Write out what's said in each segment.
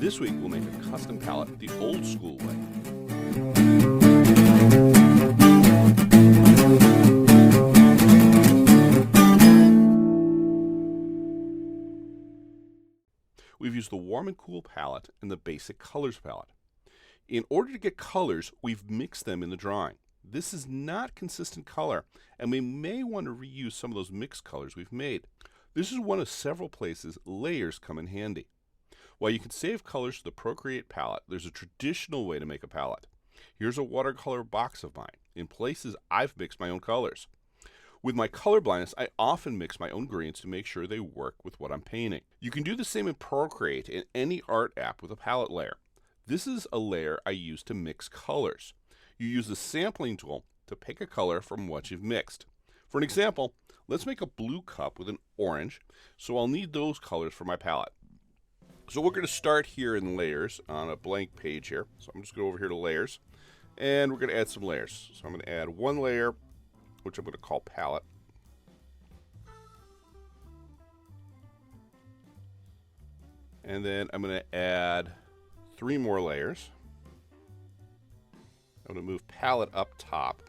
This week we'll make a custom palette the old school way. We've used the warm and cool palette and the basic colors palette. In order to get colors, we've mixed them in the drawing. This is not consistent color, and we may want to reuse some of those mixed colors we've made. This is one of several places layers come in handy. While you can save colors to the Procreate palette, there's a traditional way to make a palette. Here's a watercolor box of mine. In places, I've mixed my own colors. With my color blindness, I often mix my own greens to make sure they work with what I'm painting. You can do the same in Procreate in any art app with a palette layer. This is a layer I use to mix colors. You use the sampling tool to pick a color from what you've mixed. For an example, let's make a blue cup with an orange, so I'll need those colors for my palette. So we're going to start here in layers on a blank page here. So I'm just going over here to layers, and we're going to add some layers. So I'm going to add one layer, which I'm going to call palette. And then I'm going to add 3 more layers. I'm going to move palette up top.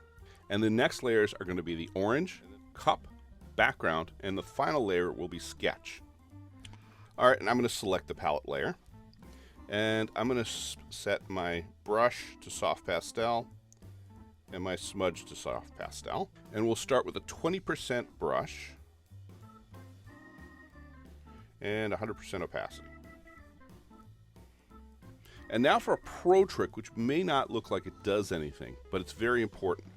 And the next layers are going to be the orange, cup, background, and the final layer will be sketch. All right, and I'm going to select the palette layer. And I'm going to set my brush to soft pastel and my smudge to soft pastel. And we'll start with a 20% brush and 100% opacity. And now for a pro trick, which may not look like it does anything, but it's very important.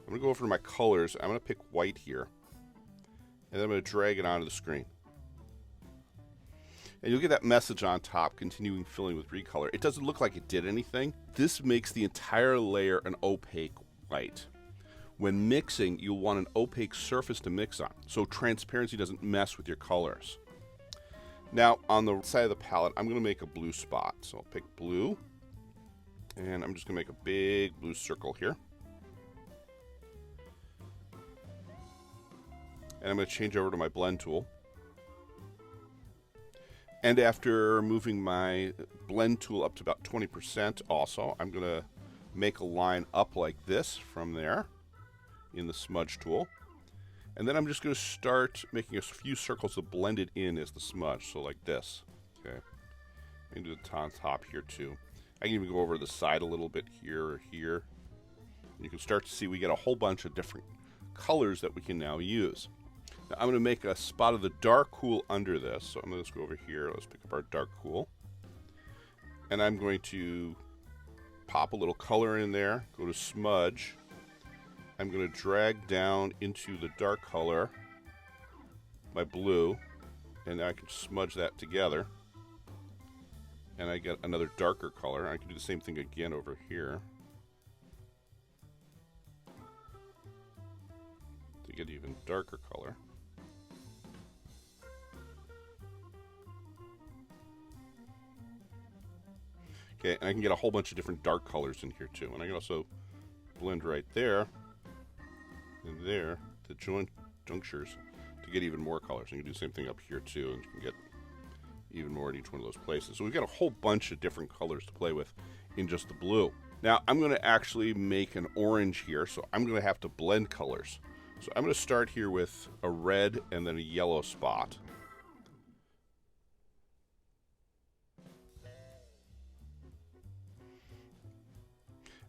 I'm going to go over to my colors. I'm going to pick white here, and then I'm going to drag it onto the screen. And you'll get that message on top, continuing filling with recolor. It doesn't look like it did anything. This makes the entire layer an opaque white. When mixing, you'll want an opaque surface to mix on, so transparency doesn't mess with your colors. Now, on the side of the palette, I'm going to make a blue spot. So I'll pick blue, and I'm just going to make a big blue circle here. And I'm going to change over to my blend tool. And after moving my blend tool up to about 20% also, I'm going to make a line up like this from there in the smudge tool. And then I'm just going to start making a few circles to blend it in as the smudge, so like this. Okay, I can do the top here too. I can even go over the side a little bit here or here. You can start to see we get a whole bunch of different colors that we can now use. Now I'm going to make a spot of the dark cool under this, so I'm going to just go over here. Let's pick up our dark cool. And I'm going to pop a little color in there, go to smudge. I'm going to drag down into the dark color my blue, and I can smudge that together. And I get another darker color. I can do the same thing again over here to get even darker color. Okay, and I can get a whole bunch of different dark colors in here too. And I can also blend right there and there, the junctures, to get even more colors. And you can do the same thing up here too, and you can get even more in each one of those places. So we've got a whole bunch of different colors to play with in just the blue. Now I'm going to actually make an orange here, so I'm going to have to blend colors. So I'm going to start here with a red and then a yellow spot.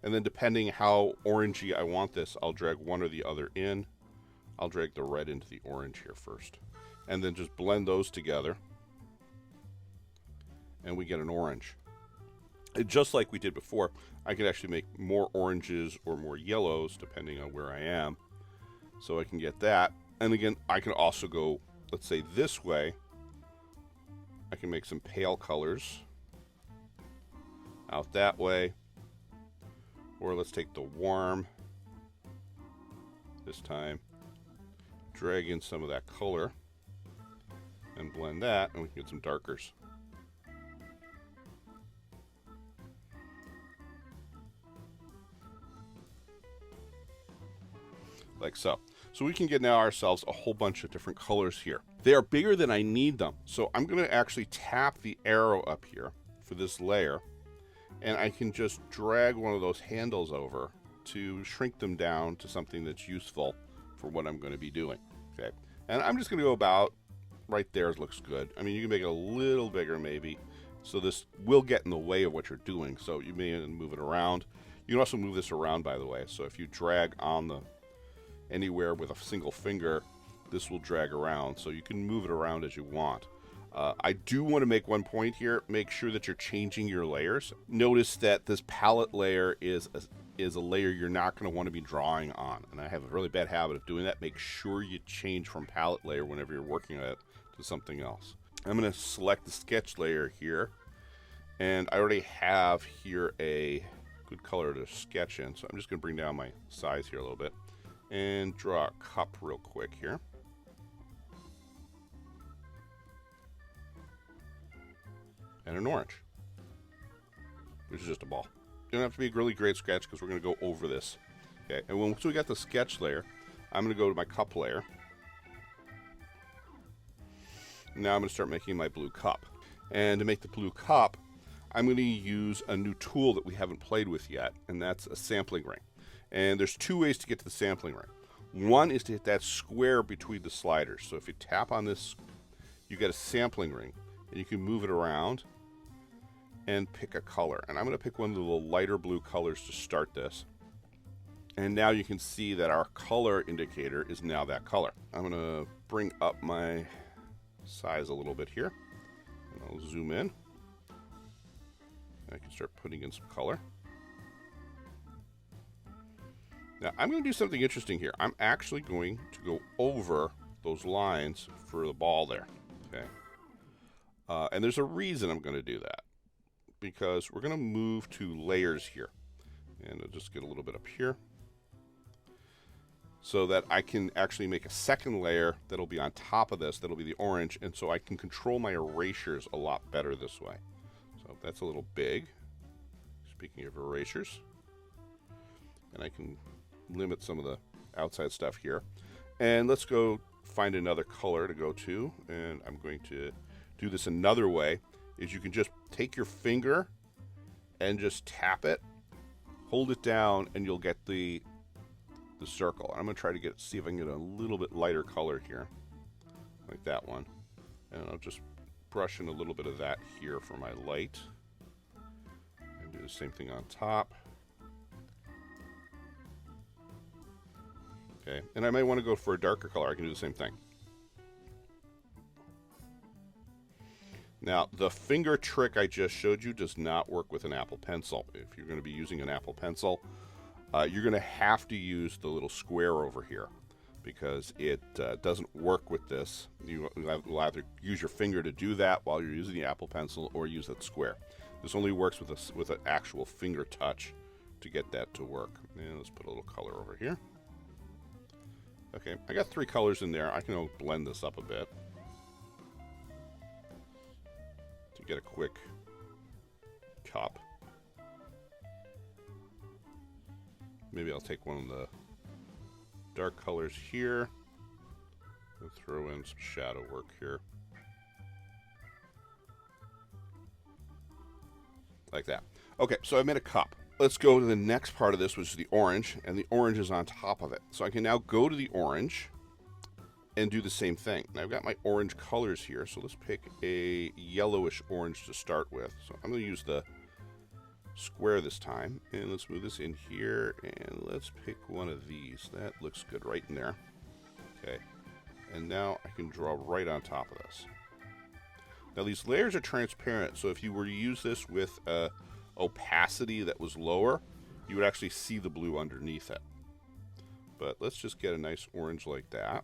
And then depending how orangey I want this, I'll drag one or the other in. I'll drag the red into the orange here first. And then just blend those together. And we get an orange. And just like we did before, I can actually make more oranges or more yellows depending on where I am. So I can get that. And again, I can also go, let's say this way. I can make some pale colors out that way. Or let's take the warm this time, drag in some of that color and blend that, and we can get some darkers. Like so. So we can get now ourselves a whole bunch of different colors here. They are bigger than I need them, so I'm going to actually tap the arrow up here for this layer, and I can just drag one of those handles over to shrink them down to something that's useful for what I'm going to be doing. Okay, and I'm just going to go about right there. It looks good. I mean, you can make it a little bigger maybe, so this will get in the way of what you're doing, so you may move it around. You can also move this around, by the way, so if you drag on the anywhere with a single finger, this will drag around, so you can move it around as you want. I do want to make one point here. Make sure that you're changing your layers. Notice that this palette layer is a layer you're not going to want to be drawing on, and I have a really bad habit of doing that. Make sure you change from palette layer whenever you're working on it to something else. I'm going to select the sketch layer here, and I already have here a good color to sketch in, so I'm just going to bring down my size here a little bit and draw a cup real quick here. And an orange, which is just a ball. You don't have to be a really great sketch because we're going to go over this. Okay, and once we got the sketch layer, I'm going to go to my cup layer. Now I'm going to start making my blue cup. And to make the blue cup, I'm going to use a new tool that we haven't played with yet, and that's a sampling ring. And there's two ways to get to the sampling ring. One is to hit that square between the sliders. So if you tap on this, you get a sampling ring, and you can move it around and pick a color. And I'm going to pick one of the little lighter blue colors to start this. And now you can see that our color indicator is now that color. I'm going to bring up my size a little bit here, and I'll zoom in. I can start putting in some color. Now I'm going to do something interesting here. I'm actually going to go over those lines for the ball there. Okay. And there's a reason I'm going to do that, because we're going to move to layers here, and I'll just get a little bit up here so that I can actually make a second layer that'll be on top of this. That'll be the orange, and so I can control my erasures a lot better this way. So that's a little big, speaking of erasures, and I can limit some of the outside stuff here. And let's go find another color to go to, and I'm going to do this another way. Is you can just take your finger and just tap it, hold it down, and you'll get the circle. I'm going to try to see if I can get a little bit lighter color here, like that one. And I'll just brush in a little bit of that here for my light, and do the same thing on top. Okay, and I might want to go for a darker color. I can do the same thing. Now, the finger trick I just showed you does not work with an Apple Pencil. If you're going to be using an Apple Pencil, you're going to have to use the little square over here, because it doesn't work with this. You will either use your finger to do that while you're using the Apple Pencil, or use that square. This only works with an actual finger touch to get that to work. And let's put a little color over here. Okay, I got 3 colors in there. I can blend this up a bit to get a quick cup. Maybe I'll take one of the dark colors here and throw in some shadow work here. Like that. Okay, so I made a cup. Let's go to the next part of this, which is the orange, and the orange is on top of it. So I can now go to the orange and do the same thing. And I've got my orange colors here, so let's pick a yellowish orange to start with. So I'm going to use the square this time, and let's move this in here, and let's pick one of these. That looks good right in there. Okay, and now I can draw right on top of this. Now these layers are transparent, so if you were to use this with opacity that was lower, you would actually see the blue underneath it. But let's just get a nice orange like that.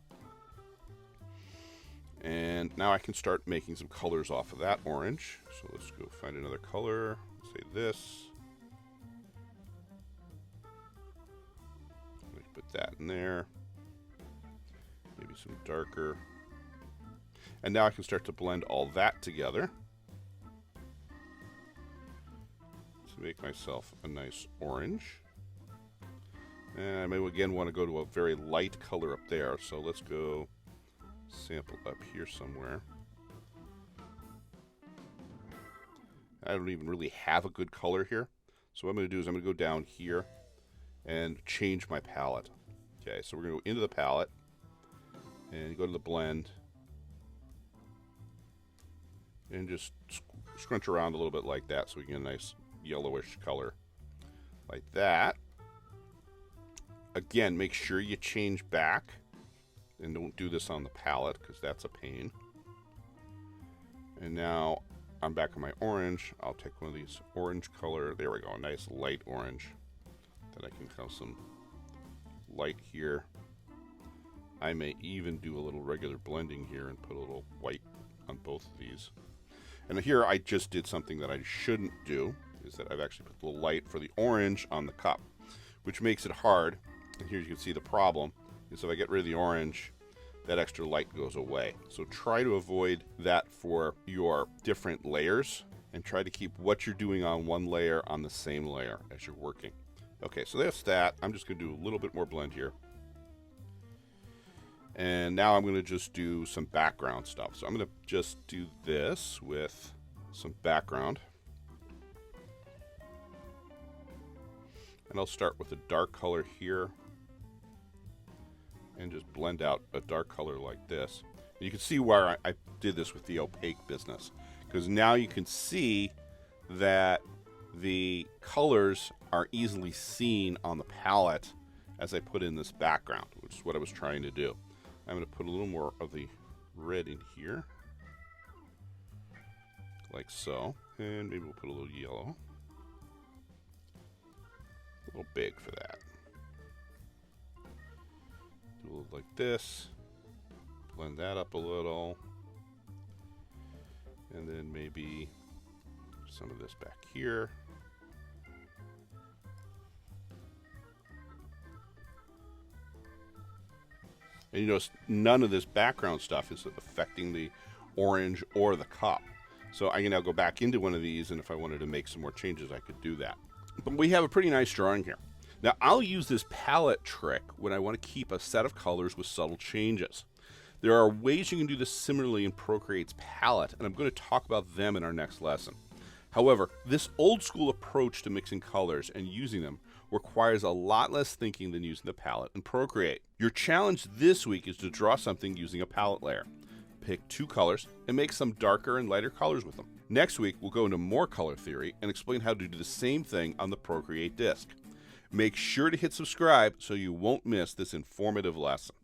And now I can start making some colors off of that orange. So let's go find another color. Let's say this. Let me put that in there. Maybe some darker. And now I can start to blend all that together to make myself a nice orange. And I may again want to go to a very light color up there. So let's go sample up here somewhere. I don't even really have a good color here. So what I'm going to do is I'm going to go down here and change my palette. Okay, so we're going to go into the palette and go to the blend and just scrunch around a little bit like that so we get a nice yellowish color like that. Again, make sure you change back and don't do this on the palette because that's a pain. And now I'm back on my orange. I'll take one of these orange color. There we go, a nice light orange. Then I can have some light here. I may even do a little regular blending here and put a little white on both of these. And here I just did something that I shouldn't do, is that I've actually put a little light for the orange on the cup, which makes it hard. And here you can see the problem is if I get rid of the orange, that extra light goes away. So try to avoid that for your different layers and try to keep what you're doing on one layer on the same layer as you're working. Okay, so that's that. I'm just going to do a little bit more blend here. And now I'm going to just do some background stuff. So I'm going to just do this with some background. And I'll start with a dark color here. And just blend out a dark color like this. And you can see where I did this with the opaque business. Because now you can see that the colors are easily seen on the palette as I put in this background, which is what I was trying to do. I'm going to put a little more of the red in here, like so, and maybe we'll put a little yellow. A little big for that. Do a little like this, blend that up a little, and then maybe some of this back here. And you notice none of this background stuff is affecting the orange or the cup. So I can now go back into one of these, and if I wanted to make some more changes, I could do that. But we have a pretty nice drawing here. Now I'll use this palette trick when I want to keep a set of colors with subtle changes. There are ways you can do this similarly in Procreate's palette, and I'm going to talk about them in our next lesson. However, this old school approach to mixing colors and using them requires a lot less thinking than using the palette in Procreate. Your challenge this week is to draw something using a palette layer. Pick 2 colors and make some darker and lighter colors with them. Next week, we'll go into more color theory and explain how to do the same thing on the Procreate disc. Make sure to hit subscribe so you won't miss this informative lesson.